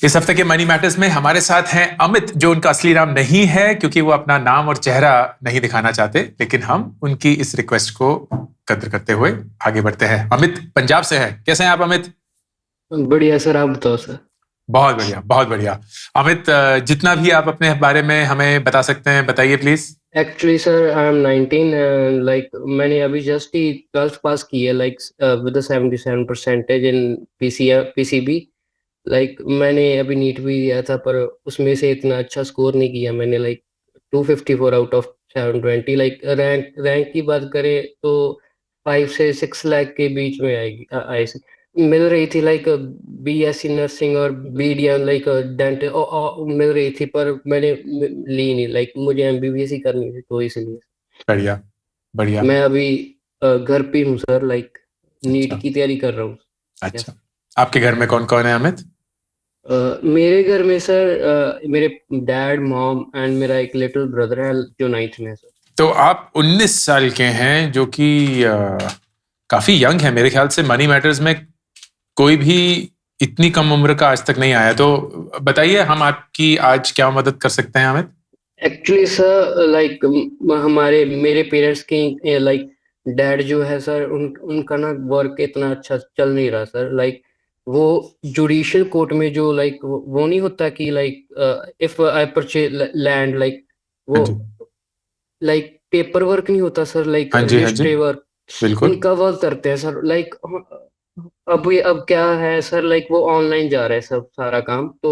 इस हफ्ते के मनी मैटर्स में हमारे साथ हैं अमित, जो उनका असली नाम नहीं है क्योंकि वो अपना नाम और चेहरा नहीं दिखाना चाहते, लेकिन हम उनकी इस रिक्वेस्ट को कदर करते हुए आगे बढ़ते हैं। अमित पंजाब से है। कैसे हैं आप अमित? बढ़िया सर, आप बताओ सर। बहुत बढ़िया, बहुत बढ़िया। अमित, जितना भी आप अपने बारे में हमें बता सकते हैं बताइए please. Actually sir I am 19 and like मैंने अभी जस्ट ही 12th पास की है, like with 77 percentage in PCB. Like मैंने अभी नीट भी दिया था, पर उसमें से इतना अच्छा स्कोर नहीं किया मैंने। Like 254 out of 720। Like rank की बात करें तो 5 से 6 लाख के बीच में आएगी, आई मिल रही थी। लाइक बीएससी नर्सिंग और बीडीएम लाइक डेंटल मिल रही थी, पर मैंने ली नहीं। लाइक मुझे एमबीबीएस ही करनी थी, तो इसलिए बढ़िया बढ़िया। मैं अभी घर पे हूँ सर। लाइक नीट अच्छा की तैयारी कर रहा हूँ। अच्छा। आपके घर में कौन कौन है अमित? मेरे घर में सर मेरे डैड, मॉम एंड मेरा एक लिटिल ब्रदर है जो 9th में है सर। तो आप 19 साल के हैं, जो कि काफी यंग है। मेरे ख्याल से मनी मैटर्स में कोई भी इतनी कम उम्र का आज तक नहीं आया। तो बताइए, हम आपकी आज क्या मदद कर सकते हैं अमित? एक्चुअली सर लाइक हमारे मेरे पेरेंट्स की लाइक डैड जो है सर, उनका ना वर्क इतना अच्छा चल नहीं रहा सर। लाइक वो जुडिशियल कोर्ट में जो लाइक वो नहीं होता कि like if I purchase land, like हाँ वो जी, लाइक पेपर वर्क नहीं होता सर, लाइक हाँ जी, हाँ जी, रजिस्ट्री वर्क बिल्कुल। उनका वर्क करते हैं सर। लाइक अब क्या है सर, लाइक वो ऑनलाइन जा रहा है सब सारा काम, तो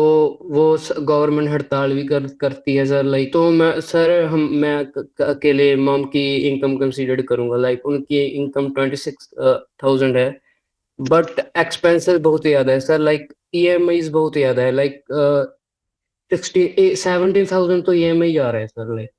वो गवर्नमेंट हड़ताल भी करती है सर। लाइक तो मैं अकेले मॉम की इनकम कंसीडर करूंगा। लाइक उनकी इनकम 26,000 है, बट एक्सपेंसेस बहुत ज्यादा है सर। लाइक ईएमआईज बहुत ज्यादा है। लाइक 17,000 तो ईएमआई जा रहा है सर। लाइक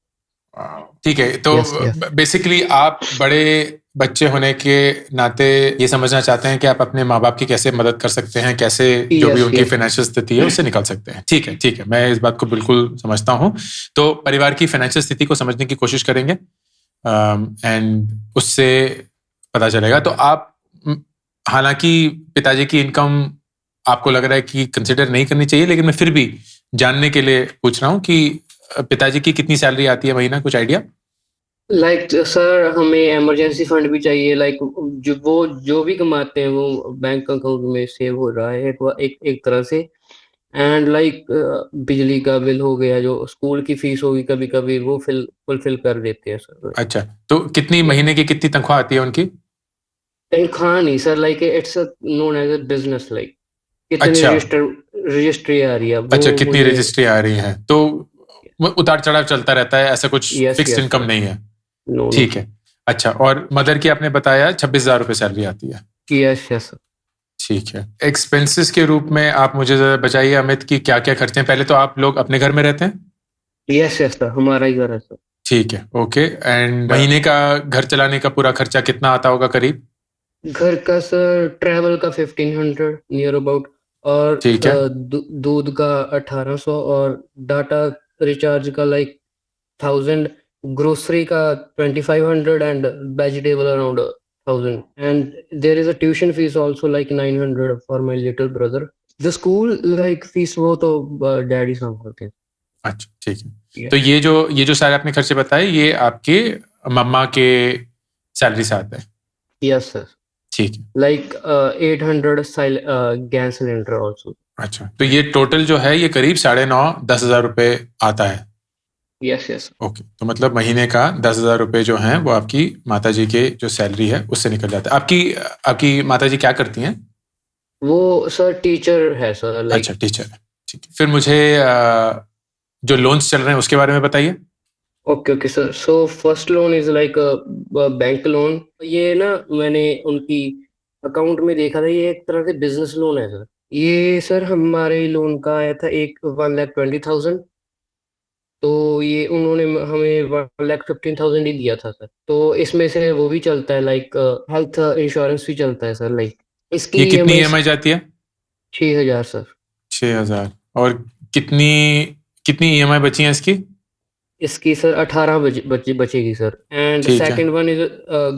ठीक है, तो यस यस बेसिकली आप बड़े बच्चे होने के नाते ये समझना चाहते हैं कि आप अपने माँ बाप की कैसे मदद कर सकते हैं, कैसे जो भी यस उनकी यस फाइनेंशियल स्थिति है उससे निकल सकते हैं। ठीक है, ठीक है, मैं इस बात को बिल्कुल समझता हूँ। तो परिवार की फाइनेंशियल स्थिति को समझने की कोशिश करेंगे एंड उससे पता चलेगा। तो आप हालांकि पिताजी की इनकम आपको लग रहा है कि कंसिडर नहीं करनी चाहिए, लेकिन मैं फिर भी जानने के लिए पूछ रहा हूँ कि पिताजी की कितनी सैलरी आती है महीना, कुछ आइडिया? लाइक सर हमें इमरजेंसी फंड भी चाहिए। लाइक जो भी कमाते हैं वो बैंक अकाउंट में सेव हो रहा है एक तरह से। एंड लाइक बिजली का बिल हो गया, जो स्कूल की फीस होगी कभी कभी वो फुलफिल कर देते हैं सर। अच्छा, तो कितनी महीने की कितनी तनख्वाह आती है उनकी? तनख्वाह नहीं sir, like it's known as a business. Like कितनी अच्छा रजिस्ट्री आ रही है वो अच्छा, कितनी मुझे। रजिस्ट्री आ रही है, तो वो उतार चढ़ाव चलता रहता है, ऐसा कुछ yes fixed yes income sir. नहीं है? नो नो ठीक है। अच्छा, और मदर की आपने बताया 26,000 रुपये सैलरी आती है। Yes yes sir. ठीक है। एक्सपेंसेस के रूप में आप मुझे जरा बताइए अमित की क्या क्या खर्चे हैं। पहले तो आप लोग अपने घर में रहते हैं? यस यस सर, हमारा ही घर है सर। ठीक है, ओके। एंड महीने का घर चलाने का पूरा खर्चा कितना आता होगा करीब? घर का सर ट्रैवल का 1500 नियर अबाउट, और ठीक है, दूध का 1800, और डाटा रिचार्ज का लाइक 1000, ग्रोसरी का 2500, and vegetable around 1000। And there is a tuition fee also like 900 for my little brother. The school like fee वो तो डैडी संभालते हैं। अच्छा ठीक है। तो यस ये जो सारे आपने खर्चे बताए, ये आपके मम्मा के सैलरी से आते हैं? Yes sir. ठीक है। Like 800 gas cylinder also. अच्छा, तो ये टोटल जो है ये करीब 9,500-10,000 रुपये आता है। Yes yes. ओके, तो मतलब महीने का 10,000 रुपये जो हैं वो आपकी माताजी के जो सैलरी है उससे निकल जाता है। आपकी आपकी माताजी क्या करती हैं? वो सर टीचर है सर। अच्छा, लाइक टीचर है। ठीक है, फिर मुझे जो लोन्स चल रहे हैं उसके बारे में बताइए। Okay okay sir, so first loan is like bank loan. ये ना मैंने उनकी अकाउंट में देखा था, ये एक तरह से बिजनेस लोन है सर। ये सर हमारे लोन का आया था एक 1,20,000। तो ये उन्होंने हमें 1,15,000 ही दिया था सर। तो इसमें से वो भी चलता है, लाइक हेल्थ इंश्योरेंस भी चलता है सर। लाइक इसकी ये कितनी ईएमआई ईएमआई जाती है? 6,000 सर। 6,000। और कितनी कितनी ईएमआई बची हैं इसकी? इसकी सर 18 बचेगी सर। एंड ठीक है, second one is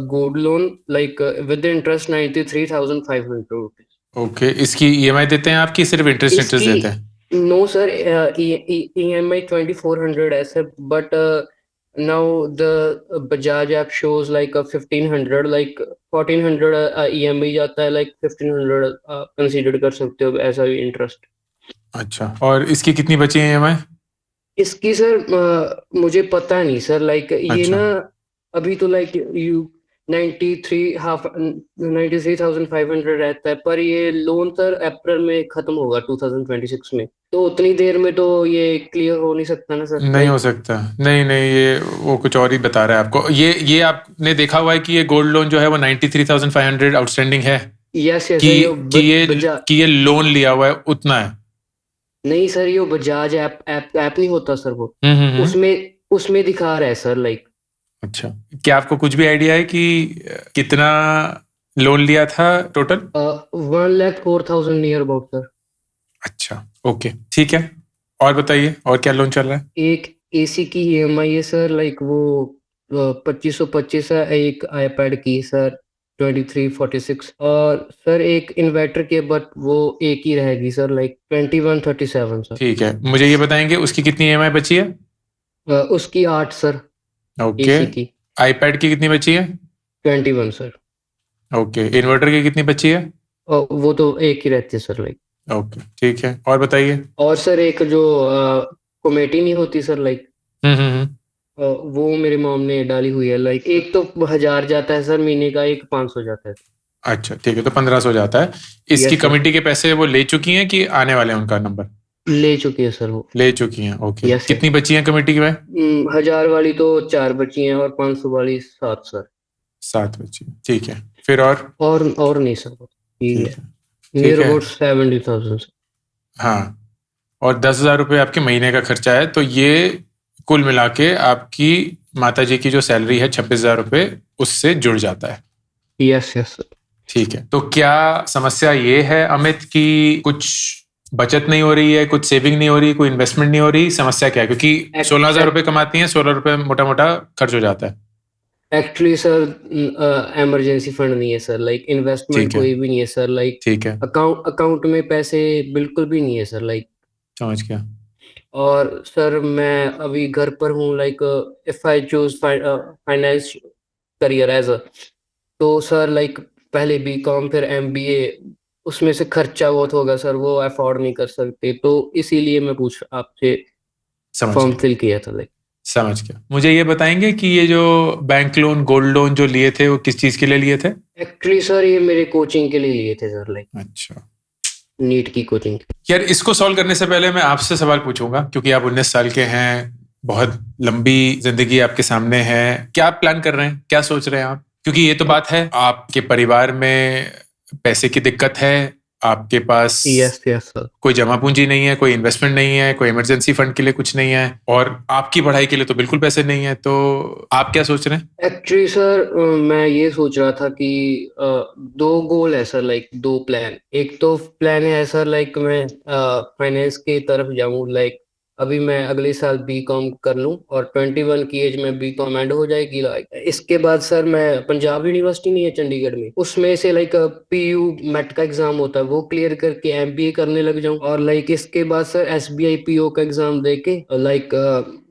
gold loan, like with interest 93,500 rupees. Okay. इसकी ईएमआई देते हैं आपकी, सिर्फ इंटरेस्ट इंटरेस्ट इसकी देते हैं? No, sir. EMI 2400 है sir, but now the Bajaj app shows like a 1500, like 1400 EMI जाता है, like 1500 consider कर सकते हो ऐसा भी इंटरेस्ट। अच्छा, और इसकी कितनी बची है EMI? इसकी सर मुझे पता नहीं सर, लाइक ये अच्छा, ना अभी तो लाइक यू 93,500 रहता है, पर ये लोन सर अप्रैल में खत्म होगा 2026 में, तो उतनी देर में तो ये क्लियर हो नहीं सकता ना सर, नहीं हो लाइक। सकता। नहीं नहीं, ये वो कुछ और ही बता रहा है आपको। ये आपने देखा हुआ है कि ये गोल्ड लोन जो है वो 93,500 आउटस्टैंडिंग है, यस यस कि सर, ये कि ये बजाज। कि ये लोन लिया हुआ है उतना है। नहीं सर, ये बजाज ऐप नहीं होता सर वो, हम्म। उसमें उसमें दिखा रहा है सर, लाइक। अच्छा, क्या आपको कुछ भी आइडिया है कि कितना लोन लिया था टोटल? 1,04,000 near about sir. अच्छा, ओके, ठीक है। और बताइए, और क्या लोन चल रहा है? एक एसी की ईएमआई है सर, लाइक वो 2525 है, एक आईपैड की सर 2346, और सर एक इन्वर्टर की, बट वो एक ही रहेगी सर, लाइक 2137 सर। ठीक है, मुझे ये बताएंगे उसकी कितनी EMI बची है? उसकी 8 सर, ओके। एसी की आईपैड की कितनी बची है? 21 सर। ओके। इन्वर्टर की कितनी बची है? वो तो एक ही रहती है सर, लाइक। ओके, ठीक है, और बताइए। और सर एक जो कमेटी नहीं होती सर, लाइक हम्म। वो मेरे मॉम ने डाली हुई है, लाइक एक तो 1000 जाता है सर महीने का, एक 500 जाता है। अच्छा, ठीक है, तो 1500 जाता है। इसकी यस यस, कमेटी के पैसे वो ले चुकी हैं कि आने वाले हैं उनका नंबर? ले चुकी है सर वो। ले चुकी हैं, ओके। Yes yes. कितनी बची हैं कमेटी की में? 1000 वाली तो 4 बची हैं, और 500 वाली 7 सर। 7 बची हैं, ठीक है। फिर और नहीं सर, ठीक ठीक है। है, ठीक नियर है। About 70,000 sir. हाँ, और 10,000 रुपये आपके महीने का खर्चा है, तो ये कुल मिला के आपकी माता जी की जो सैलरी है 26,000 रुपये, उससे जुड़ जाता है। Yes yes sir. ठीक है, तो क्या समस्या ये है अमित कि कुछ बचत नहीं हो रही है, कुछ सेविंग नहीं हो रही, कोई इन्वेस्टमेंट नहीं हो रही? समस्या क्या है? क्योंकि 16,000 रुपये कमाती हैं, 16 रुपये मोटा मोटा खर्च हो जाता है। एक्चुअली सर इमरजेंसी फंड नहीं है सर, लाइक इन्वेस्टमेंट ठीक है, कोई भी नहीं है सर, लाइक ठीक है, अकाउंट में पैसे बिल्कुल भी नहीं है सर, लाइक। समझ गया। और सर मैं अभी घर पर हूँ, like if I choose finance career as a, तो सर लाइक पहले बीकॉम फिर एमबीए, उसमें से खर्चा बहुत होगा सर, वो अफोर्ड नहीं कर सकते, तो इसीलिए मैं पूछ आपसे समझ फॉर्म गया, फिल किया था, लाइक। समझ गया। मुझे ये बताएंगे कि ये जो बैंक लोन, गोल्ड लोन जो लिए थे, वो किस चीज के लिए लिए थे? एक्चुअली सर ये मेरे कोचिंग के लिए लिए थे सर, लाइक अच्छा। नीट की कोचिंग। यार, इसको सॉल्व करने से पहले मैं आपसे सवाल पूछूंगा, क्योंकि आप 19 साल के हैं, बहुत लंबी जिंदगी आपके सामने है। क्या आप प्लान कर रहे हैं, क्या सोच रहे हैं आप? क्योंकि ये तो बात है, आपके परिवार में पैसे की दिक्कत है, आपके पास यस यस सर। कोई जमा पूंजी नहीं है, कोई इन्वेस्टमेंट नहीं है, कोई इमरजेंसी फंड के लिए कुछ नहीं है, और आपकी पढ़ाई के लिए तो बिल्कुल पैसे नहीं है। तो आप क्या सोच रहे हैं? एक्चुअली सर मैं ये सोच रहा था कि दो गोल है सर, लाइक दो प्लान। एक तो प्लान है सर, लाइक मैं फाइनेंस की तरफ जाऊं, लाइक अभी मैं अगले साल बीकॉम कर लूं, और 21 की एज में बीकॉम एंड हो जाएगी, लाइक इसके बाद सर मैं पंजाब यूनिवर्सिटी नहीं है चंडीगढ़ में, उसमें से लाइक पीयू मेट का एग्जाम होता है, वो क्लियर करके एमबीए करने लग जाऊं, और लाइक इसके बाद सर एसबीआई पीओ का एग्जाम देके लाइक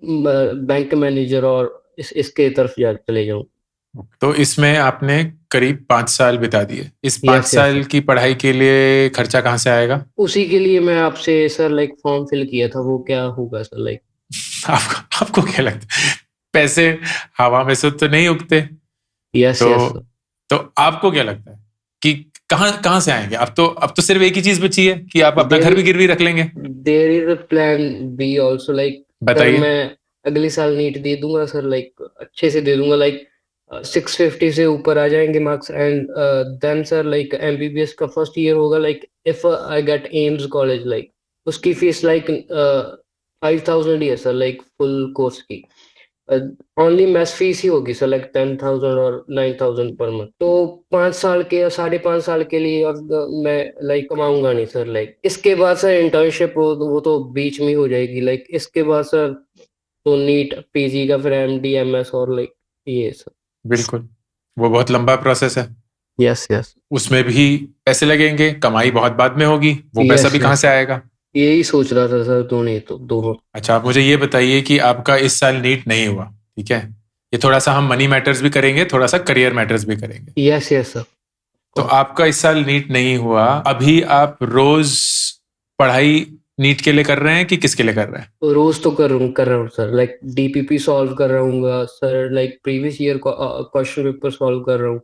बैंक मैनेजर और इसके तरफ जा चले जाऊं। तो इसमें आपने करीब 5 साल बिता दिए। इस 5 यस यस साल सर। की पढ़ाई के लिए खर्चा कहाँ से आएगा? उसी के लिए मैं आपसे सर लाइक फॉर्म फिल किया था, वो क्या होगा सर, लाइक। आपको आपको क्या लगता है, पैसे हवा में से तो नहीं उगते? यस तो यस सर। तो आपको क्या लगता है कि कहाँ कहाँ से आएंगे? अब तो सिर्फ एक ही चीज बची है कि आप अपना घर भी गिरवी रख लेंगे। There is a plan B also, like sir बताइए। मैं अगले साल नीट दे दूंगा सर, लाइक अच्छे से दे दूंगा, लाइक 650 से ऊपर आ जाएंगे marks, and then sir like MBBS का फर्स्ट ईयर होगा, like if I get AIIMS college, like उसकी फीस लाइक 5,000 ही है सर, लाइक फुल कोर्स की। ओनली मैथ फीस ही होगी सर, लाइक 10,000 और 9,000 पर मंथ, तो 5 साल के या 5.5 साल के लिए अब मैं लाइक कमाऊंगा नहीं सर, लाइक इसके बाद सर इंटर्नशिप वो तो बीच में ही हो जाएगी, लाइक इसके बाद सर तो नीट पीजी का, फिर एमडी एमएस, और लाइक ये सर। बिल्कुल, वो बहुत लंबा प्रोसेस है, यस यस। उसमें भी पैसे लगेंगे, कमाई बहुत बाद में होगी, वो पैसा यस भी कहाँ यस से आएगा? यही सोच रहा था सर, दोनों। अच्छा, आप मुझे ये बताइए कि आपका इस साल नीट नहीं हुआ, ठीक है? ये थोड़ा सा हम मनी मैटर्स भी करेंगे, थोड़ा सा करियर मैटर्स भी करेंगे। Yes yes sir. तो आपका इस साल नीट नहीं हुआ, अभी आप रोज पढ़ाई नीट के लिए कर रहे हैं कि किसके लिए कर रहे हैं? रोज तो कर रहा हूँ सर, लाइक डीपीपी सॉल्व कर रहा हूँ sir, like previous year question paper solve कर रहा हूँ,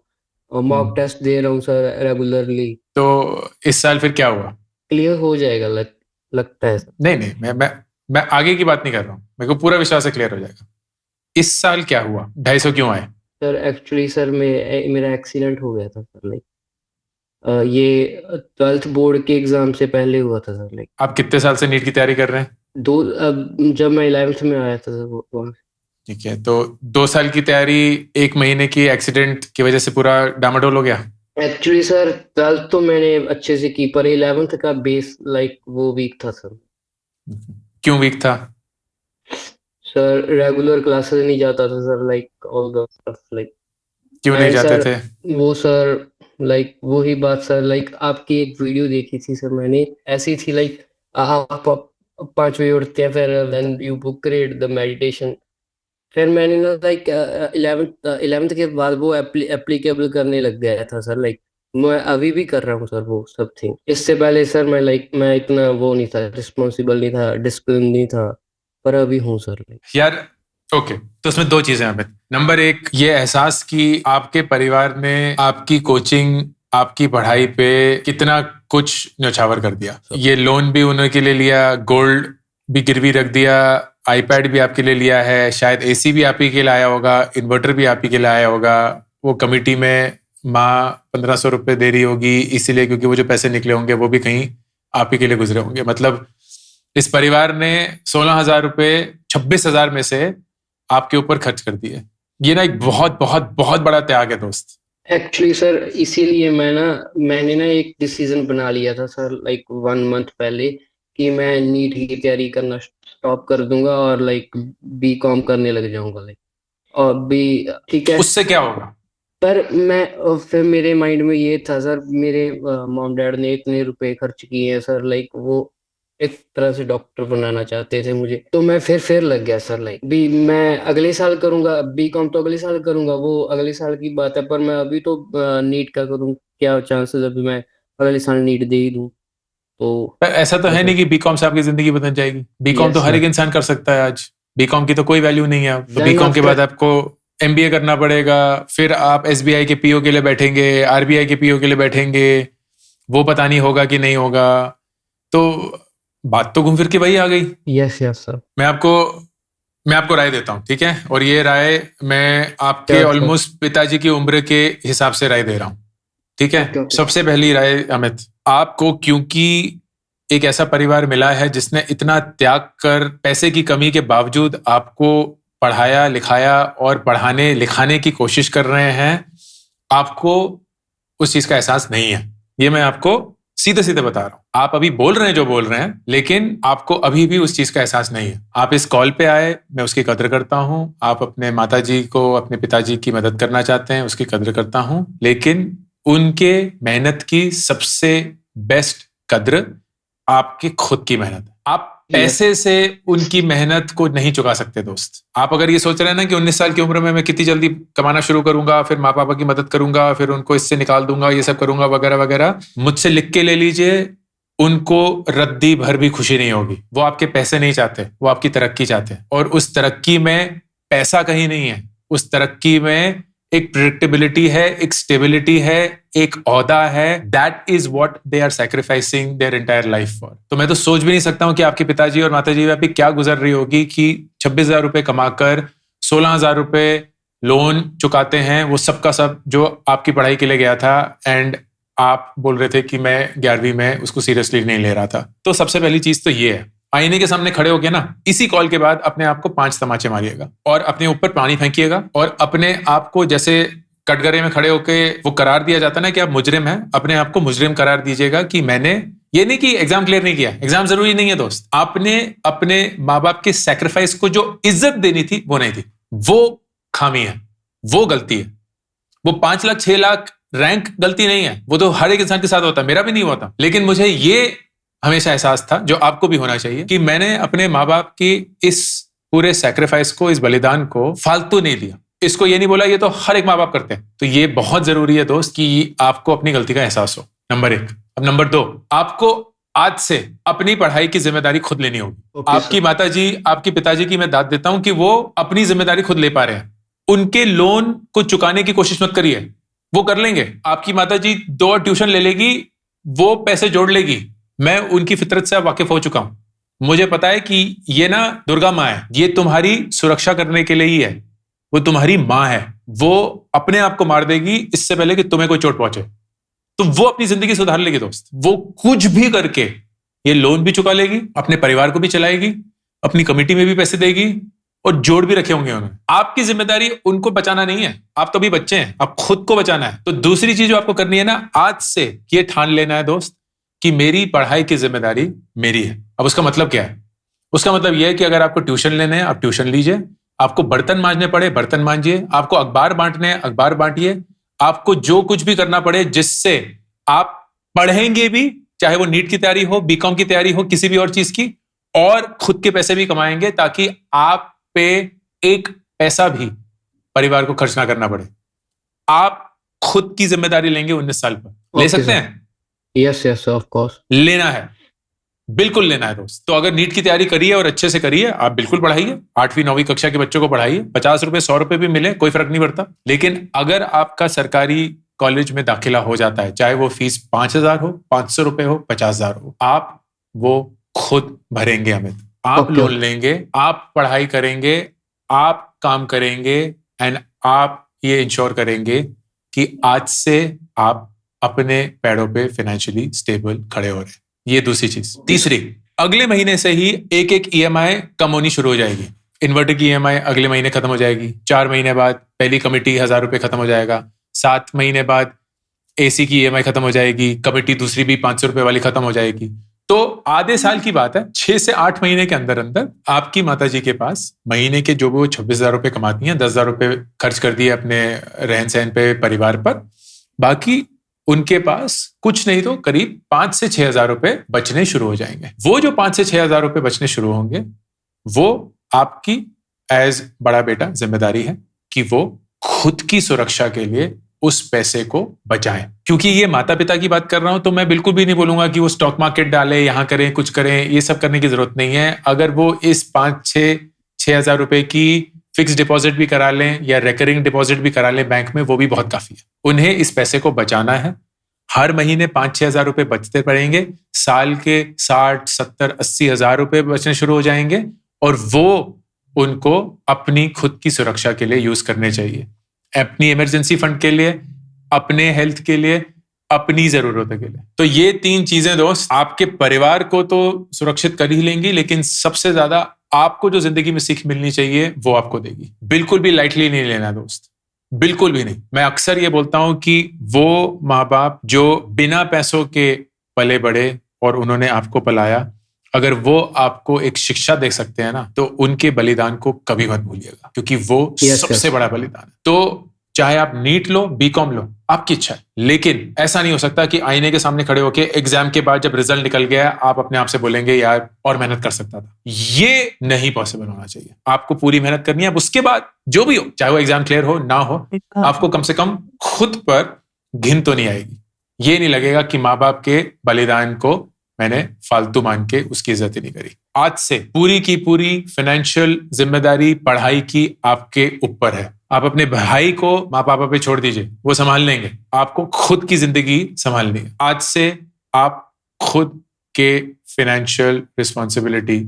मॉक टेस्ट दे रहा हूँ सर रेगुलरली। तो इस साल फिर क्या हुआ? क्लियर हो जाएगा, लगता है सर। नहीं नहीं, मैं आगे की बात नहीं कर रहा हूँ, मेरे को पूरा विश्वास है क्लियर हो जाएगा। इस साल क्या हुआ? 250 क्यों आए? सर एक्चुअली सर मेरा एक्सीडेंट हो गया था सर, लाइक ये 12th बोर्ड के एग्जाम से पहले हुआ था सर, लाइक आप कितने साल से नीट की तैयारी कर रहे हैं? जब मैं 11th में आया था सर वहाँ। ठीक है, तो 2 साल की तैयारी 1 महीने की एक्सीडेंट की वजह से पूरा डामाडोल हो गया? एक्चुअली सर 12th तो मैंने अच्छे से की, पर 11th का बेस लाइक वो वीक था सर। क्यों वीक था? सर रेगुलर क्लासेस नहीं जाता था sir, like all the stuff like. क्यों नहीं एंड जाते सर थे? वो सर, लाइक वही बात सर, लाइक आपकी एक वीडियो देखी थी सर मैंने, ऐसी थी लाइक आप 5 बजे उठते हैं, फिर then you book read the meditation. फिर मैंने ना लाइक 11th के बाद वो एप्लीकेबल करने लग गया था सर, लाइक मैं अभी भी कर रहा हूँ सर वो सब थिंग। इससे पहले सर मैं इतना वो नहीं था, रिस्पॉन्सिबल नहीं था, डिसिप्लिन नहीं था, पर अभी हूँ सर, लाइक। यार ओके, तो उसमें 2 चीजें हैं अमित। नंबर 1, ये एहसास कि आपके परिवार ने आपकी कोचिंग, आपकी पढ़ाई पे कितना कुछ न्यौछावर कर दिया। ये लोन भी उन्होंने लिए लिया, गोल्ड भी गिरवी रख दिया, आईपैड भी आपके लिए लिया है, शायद एसी भी आप ही के लिए आया होगा, इन्वर्टर भी आप ही के लिए आया होगा। वो कमेटी में माँ 1500 रुपए दे रही होगी इसीलिए क्योंकि वो जो पैसे निकले होंगे वो भी कहीं आप ही के लिए गुजरे होंगे। मतलब इस परिवार ने 16,000 रुपए 26,000 में से आपके ऊपर खर्च कर दिए। ये ना एक बहुत बहुत बहुत बड़ा त्याग है दोस्त। एक्चुअली सर इसीलिए मैंने ना एक डिसीजन बना लिया था सर, लाइक 1 मंथ पहले, कि मैं नीट की तैयारी करना स्टॉप कर दूंगा और लाइक बीकॉम करने लग जाऊंगा, लाइक। और भी ठीक है। उससे क्या होगा? पर फिर मेरे माइंड में ये था सर, मेरे मॉम डैड ने इतने रुपए खर्च किए हैं सर, लाइक वो एक तरह से डॉक्टर बनाना चाहते थे मुझे, तो मैं फिर लग गया सर, लाइक भी मैं अगले साल करूंगा बीकॉम, तो अगले साल करूंगा, वो अगले साल की बात है, पर मैं अभी तो नीट का करूँ, क्या चांसेस अभी मैं अगले साल नीट दे ही दूं, तो पर ऐसा तो है नहीं कि बीकॉम से आपकी जिंदगी बदल जाएगी। बीकॉम तो यस हर एक सर। इंसान कर सकता है आज। बीकॉम की तो कोई वैल्यू नहीं है। तो देन बीकॉम के बाद आफ्टर, आपको एमबीए करना पड़ेगा, फिर आप एसबीआई के पीओ के लिए बैठेंगे, आरबीआई के पीओ के लिए बैठेंगे, वो पता नहीं होगा कि नहीं होगा। तो बात तो घूम फिर के वही आ गई। Yes yes sir. मैं आपको राय देता हूँ, ठीक है? और ये राय मैं आपके श्योर श्योर। ऑलमोस्ट पिताजी की उम्र के हिसाब से राय दे रहा हूँ, ठीक है? Okay okay. सबसे पहली राय अमित, आपको क्योंकि एक ऐसा परिवार मिला है जिसने इतना त्याग कर पैसे की कमी के बावजूद आपको पढ़ाया लिखाया और पढ़ाने लिखाने की कोशिश कर रहे हैं, आपको उस चीज का एहसास नहीं है। ये मैं आपको सीधे सीधे बता रहा हूं। आप अभी बोल रहे हैं जो बोल रहे हैं, लेकिन आपको अभी भी उस चीज का एहसास नहीं है। आप इस कॉल पे आए, मैं उसकी कद्र करता हूं। आप अपने माताजी को, अपने पिताजी की मदद करना चाहते हैं, उसकी कद्र करता हूं। लेकिन उनके मेहनत की सबसे बेस्ट कद्र आपकी खुद की मेहनत है। आप पैसे से उनकी मेहनत को नहीं चुका सकते दोस्त। आप अगर ये सोच रहे हैं ना कि 19 साल की उम्र में मैं कितनी जल्दी कमाना शुरू करूंगा, फिर माँ पापा की मदद करूंगा, फिर उनको इससे निकाल दूंगा, ये सब करूंगा वगैरह वगैरह, मुझसे लिख के ले लीजिए, उनको रद्दी भर भी खुशी नहीं होगी। वो आपके पैसे नहीं चाहते, वो आपकी तरक्की चाहते हैं। और उस तरक्की में पैसा कहीं नहीं है। उस तरक्की में एक प्रिडिक्टेबिलिटी है, एक स्टेबिलिटी है, एक ओहदा है। That is what they are sacrificing their entire life for. तो मैं तो सोच भी नहीं सकता हूं कि आपके पिताजी और माताजी पे क्या गुजर रही होगी कि 26,000 रुपए कमाकर 16,000 रुपए लोन चुकाते हैं, वो सबका सब जो आपकी पढ़ाई के लिए गया था। एंड आप बोल रहे थे कि मैं 11वीं में उसको सीरियसली नहीं ले रहा था। तो सबसे पहली चीज तो ये है, आईने के सामने खड़े होके ना इसी कॉल के बाद अपने आप को 5 तमाचे मारिएगा और अपने ऊपर पानी फेंकिएगा और अपने आप को जैसे कटघरे में खड़े होके वो करार दिया जाता है ना कि आप मुजरिम हैं, अपने आप को मुजरिम करार दीजिएगा कि मैंने, ये नहीं कि एग्जाम क्लियर नहीं किया, एग्जाम जरूरी नहीं है दोस्त। आपने अपने माँ बाप के सैक्रिफाइस को जो इज्जत देनी थी वो नहीं दी, वो खामी है, वो गलती है। वो 5 लाख 6 लाख रैंक गलती नहीं है, वो तो हर एक इंसान के साथ होता है, मेरा भी नहीं हुआ था। लेकिन मुझे ये हमेशा एहसास था, जो आपको भी होना चाहिए, कि मैंने अपने माँ बाप की इस पूरे सैक्रिफाइस को, इस बलिदान को फालतू नहीं दिया। इसको ये नहीं बोला ये तो हर एक माँ बाप करते हैं। तो ये बहुत जरूरी है दोस्त कि आपको अपनी गलती का एहसास हो, नंबर 1। अब नंबर 2, आपको आज से अपनी पढ़ाई की जिम्मेदारी खुद लेनी होगी। आपकी माताजी, आपकी पिताजी की मैं दाद देता हूं कि वो अपनी जिम्मेदारी खुद ले पा रहे हैं। उनके लोन को चुकाने की कोशिश मत करिए, वो कर लेंगे। आपकी माताजी 2 और ट्यूशन ले लेगी, वो पैसे जोड़ लेगी। मैं उनकी फितरत से वाकिफ हो चुका हूं। मुझे पता है कि ये ना दुर्गा माँ है, ये तुम्हारी सुरक्षा करने के लिए ही है। वो तुम्हारी माँ है, वो अपने आप को मार देगी इससे पहले कि तुम्हें कोई चोट पहुंचे। तो वो अपनी जिंदगी सुधार लेगी दोस्त। वो कुछ भी करके ये लोन भी चुका लेगी, अपने परिवार को भी चलाएगी, अपनी कमेटी में भी पैसे देगी और जोड़ भी रखे होंगे उन्होंने। आपकी जिम्मेदारी उनको बचाना नहीं है, आप तो भी बच्चे हैं, आप खुद को बचाना है। तो दूसरी चीज जो आपको करनी है ना, आज से ये ठान लेना है दोस्त कि मेरी पढ़ाई की जिम्मेदारी मेरी है। अब उसका मतलब क्या है? उसका मतलब यह है कि अगर आपको ट्यूशन लेने हैं, आप ट्यूशन लीजिए। आपको बर्तन मांजने पड़े, बर्तन मांजिए। आपको अखबार बांटने हैं, अखबार बांटिए। आपको जो कुछ भी करना पड़े जिससे आप पढ़ेंगे भी, चाहे वो नीट की तैयारी हो, बीकॉम की तैयारी हो, किसी भी और चीज की, और खुद के पैसे भी कमाएंगे ताकि आप पे एक पैसा भी परिवार को खर्च ना करना पड़े। आप खुद की जिम्मेदारी लेंगे 19 साल पर। ले सकते हैं? यस ऑफ कोर्स लेना है, बिल्कुल लेना है दोस्त। तो अगर नीट की तैयारी करिए और अच्छे से करिए, आप बिल्कुल पढ़ाइए। 8वीं 9वीं कक्षा के बच्चों को पढ़ाइए। 50 रुपए 100 रुपए भी मिले, कोई फर्क नहीं पड़ता। लेकिन अगर आपका सरकारी कॉलेज में दाखिला हो जाता है, चाहे वो फीस 5,000 हो, 500 रुपए हो, 50,000 हो, आप वो खुद भरेंगे। अमित, आप लोन लेंगे, आप पढ़ाई करेंगे, आप काम करेंगे, एंड आप ये इंश्योर करेंगे कि आज से आप अपने पैरों पे फाइनेंशियली स्टेबल खड़े हो रहे हैं। ये दूसरी चीज। तीसरी, अगले महीने से ही एक ईएमआई कम होनी शुरू हो जाएगी। इन्वर्टर की ईएमआई अगले महीने खत्म हो जाएगी। 4 महीने बाद पहली कमेटी 1,000 रुपए खत्म हो जाएगा। 7 महीने बाद एसी की ईएमआई खत्म हो जाएगी। कमेटी दूसरी भी 500 रुपए वाली खत्म हो जाएगी। तो आधे साल की बात है, 6 से 8 महीने के अंदर अंदर आपकी माताजी के पास महीने के जो भी वो 26,000 रुपए कमाती हैं, 10,000 रुपए खर्च कर दिए अपने रहन सहन पे, परिवार पर। बाकी उनके पास कुछ नहीं तो करीब 5 से 6,000 रुपए बचने शुरू हो जाएंगे। वो जो 5 से 6,000 रुपए बचने शुरू होंगे, वो आपकी एज बड़ा बेटा जिम्मेदारी है कि वो खुद की सुरक्षा के लिए उस पैसे को बचाएं। क्योंकि ये माता पिता की बात कर रहा हूं, तो मैं बिल्कुल भी नहीं बोलूंगा कि वो स्टॉक मार्केट डाले, यहां करें, कुछ करें। ये सब करने की जरूरत नहीं है। अगर वो इस 5-6,000 रुपए की फिक्स डिपॉजिट भी करा लें या रिकरिंग डिपॉजिट भी करा लें बैंक में, वो भी बहुत काफी है। उन्हें इस पैसे को बचाना है। हर महीने 5-6 हजार रुपए बचते पड़ेंगे। साल के 60, 70, 80 हजार रुपए बचने शुरू हो जाएंगे और वो उनको अपनी खुद की सुरक्षा के लिए यूज करने चाहिए। अपनी इमरजेंसी फंड के लिए, अपने हेल्थ के लिए, अपनी जरूरतों के लिए। तो ये 3 चीजें दोस्त आपके परिवार को तो सुरक्षित कर ही लेंगी, लेकिन सबसे ज्यादा आपको जो जिंदगी में सीख मिलनी चाहिए वो आपको देगी। बिल्कुल भी लाइटली नहीं लेना दोस्त, बिल्कुल भी नहीं। मैं अक्सर ये बोलता हूं कि वो माँ बाप जो बिना पैसों के पले बड़े और उन्होंने आपको पलाया, अगर वो आपको एक शिक्षा दे सकते हैं ना, तो उनके बलिदान को कभी मत भूलिएगा, क्योंकि वो सबसे बड़ा बलिदान है। तो चाहे आप नीट लो, बीकॉम लो, आपकी इच्छा है, लेकिन ऐसा नहीं हो सकता कि आईने के सामने खड़े होकर एग्जाम के बाद जब रिजल्ट निकल गया आप अपने आप से बोलेंगे यार और मेहनत कर सकता था। ये नहीं पॉसिबल होना चाहिए। आपको पूरी मेहनत करनी है। उसके बाद जो भी हो, चाहे वो एग्जाम क्लियर हो ना हो, आपको कम से कम खुद पर घिन तो नहीं आएगी। ये नहीं लगेगा कि माँ बाप के बलिदान को मैंने फालतू मान के उसकी इज्जत ही नहीं करी। आज से पूरी की पूरी फाइनेंशियल जिम्मेदारी पढ़ाई की आपके ऊपर है। आप अपने भाई को माँ पापा पे छोड़ दीजिए, वो संभाल लेंगे। आपको खुद की जिंदगी संभालनी है। आज से आप खुद के फाइनेंशियल रिस्पॉन्सिबिलिटी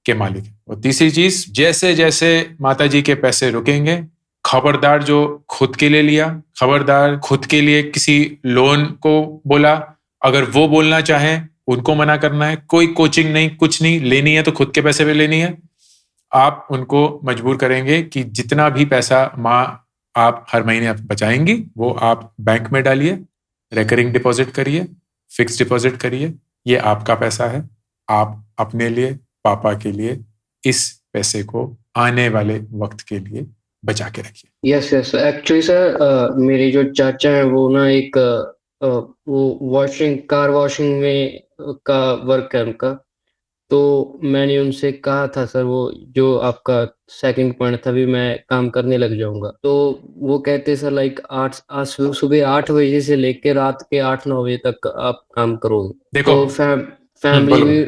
के मालिक हैं। और तीसरी चीज, जैसे जैसे माताजी के पैसे रुकेंगे, खबरदार जो खुद के लिए लिया, खबरदार खुद के लिए किसी लोन को बोला, अगर वो बोलना चाहें उनको मना करना है। कोई कोचिंग नहीं, कुछ नहीं लेनी है तो खुद के पैसे पे लेनी है। आप उनको मजबूर करेंगे कि जितना भी पैसा माँ आप हर महीने आप बचाएंगी वो आप बैंक में डालिए, रिकरिंग डिपॉजिट करिए, फिक्स डिपॉजिट करिए। ये आपका पैसा है। आप अपने लिए, पापा के लिए इस पैसे को आने वाले वक्त के लिए बचा के रखिए। यस एक्चुअली सर, मेरे जो चाचा हैं वो ना एक वो कार वॉशिंग में का वर्क है उनका। तो मैंने उनसे कहा था सर वो जो आपका सेकंड पॉइंट था भी मैं काम करने लग जाऊँगा। तो वो कहते सर लाइक 8 आज सुबह 8 बजे से लेके रात के 8-9 बजे तक आप काम करोगे। देखो तो फैमिली बोलो। भी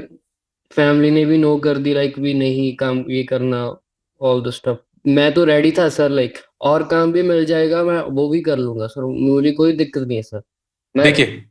फैमिली ने भी नो कर दी लाइक भी नहीं काम ये करना ऑल द स्टफ। मैं तो रेडी था सर लाइक और काम भी मिल जाएगा मैं वो भी कर लूँगा सर, मुझे कोई दिक्कत नहीं है सर। मैं देखिए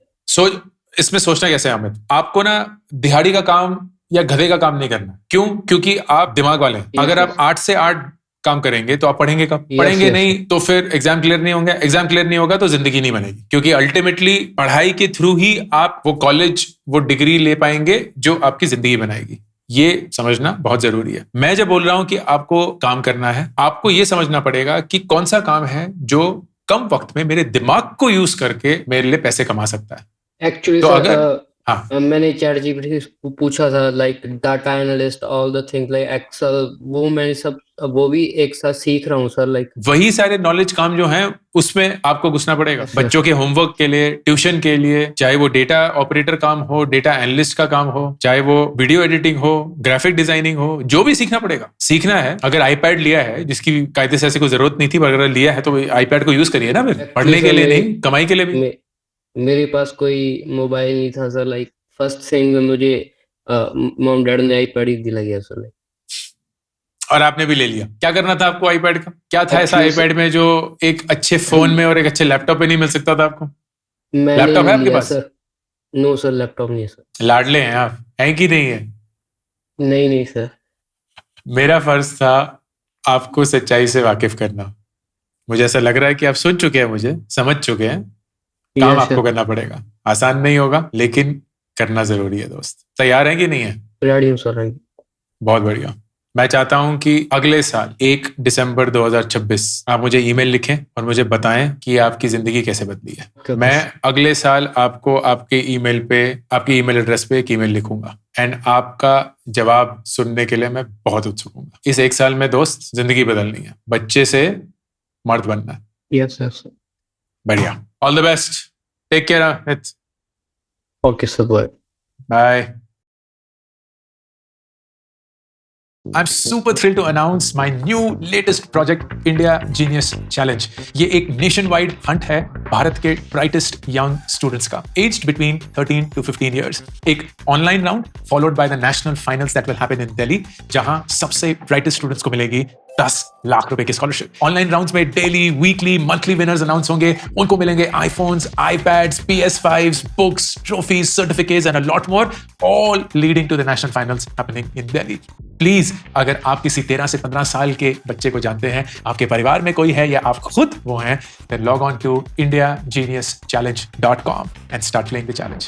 इसमें सोचना कैसे है अमित, आपको ना दिहाड़ी का काम या गधे का काम नहीं करना। क्यों? क्योंकि आप दिमाग वाले हैं। यस अगर आप यस 8 से 8 काम करेंगे तो आप पढ़ेंगे कब? यस पढ़ेंगे यस नहीं तो फिर एग्जाम क्लियर नहीं होंगे, एग्जाम क्लियर नहीं होगा तो जिंदगी नहीं बनेगी। क्योंकि अल्टीमेटली पढ़ाई के थ्रू ही आप वो कॉलेज वो डिग्री ले पाएंगे जो आपकी जिंदगी बनाएगी। ये समझना बहुत जरूरी है। मैं जब बोल रहा हूं कि आपको काम करना है, आपको ये समझना पड़ेगा कि कौन सा काम है जो कम वक्त में मेरे दिमाग को यूज करके मेरे लिए पैसे कमा सकता है। एक्चुअली तो सर अगर हाँ मैंने चैटजीपीटी से पूछा था like data analyst all the things like Excel वो मैंने सब वो भी एक साथ सीख रहा हूँ सर लाइक। वही सारे नॉलेज काम जो हैं उसमें आपको घुसना पड़ेगा। Yes, sir. बच्चों के होमवर्क के लिए, ट्यूशन के लिए, चाहे वो डेटा ऑपरेटर काम हो, डेटा एनालिस्ट का काम हो, चाहे वो वीडियो एडिटिंग हो, ग्राफिक डिजाइनिंग हो, जो भी सीखना पड़ेगा। सीखना है। अगर आईपैड लिया है जिसकी कायदे से ऐसी कोई जरूरत नहीं थी, पर अगर लिया है तो आईपैड को यूज करिए ना, फिर पढ़ने के लिए नहीं, कमाई के लिए भी। मेरे पास कोई मोबाइल नहीं था सर लाइक फर्स्ट थिंग मुझे मॉम डैड ने आईपैड ही दिला गया सर लाइक। और आपने भी ले लिया। क्या करना था आपको आईपैड का? क्या था ऐसा Actually, आईपैड में जो एक अच्छे फोन में और एक अच्छे लैपटॉप पे नहीं मिल सकता था आपको? मैंने लैपटॉप है नहीं आपके लिया पास? सर। नो सर लैपटॉप नहीं है सर। लाडले हैं आप, हैं कि नहीं है? नहीं सर। मेरा फर्ज था आपको सच्चाई से वाकिफ करना। मुझे ऐसा लग रहा है कि आप सुन चुके हैं, मुझे समझ चुके हैं। काम Yes, आपको sir. करना पड़ेगा, आसान नहीं होगा लेकिन करना जरूरी है। दोस्त तैयार हैं कि नहीं है? रेडी हूँ सर रेडी। बहुत बढ़िया। मैं चाहता हूं कि अगले साल 1 दिसंबर 2026 आप मुझे ईमेल लिखें और मुझे बताएं कि आपकी जिंदगी कैसे बदली है। Okay, मैं boss. अगले साल आपको आपके ईमेल पे, आपकी ईमेल एड्रेस पे एक ईमेल लिखूंगा एंड आपका जवाब सुनने के लिए मैं बहुत उत्सुक हूँ। इस 1 साल में दोस्त जिंदगी बदलनी है, बच्चे से मर्द बनना है। Yes sir. बढ़िया। All the best. Take care Amit. Okay sir bye. Bye. I'm super thrilled to announce my new latest project, India Genius Challenge. ये एक nationwide hunt है भारत के brightest young students का, aged between 13 to 15 years. एक online round followed by the national finals that will happen in Delhi, जहां सबसे brightest students को मिलेगी 10 लाख रुपए की स्कॉलरशिप। ऑनलाइन राउंड्स में daily, weekly, monthly winners announce होंगे। उनको मिलेंगे iPhones, iPads, PS5s, books, trophies, certificates and a lot more, all leading to the national finals happening in Delhi. Please, अगर आप किसी 13 से 15 साल के बच्चे को जानते हैं, आपके परिवार में कोई है या आप खुद वो हैं, then log on to indiageniuschallenge.com and start playing the challenge.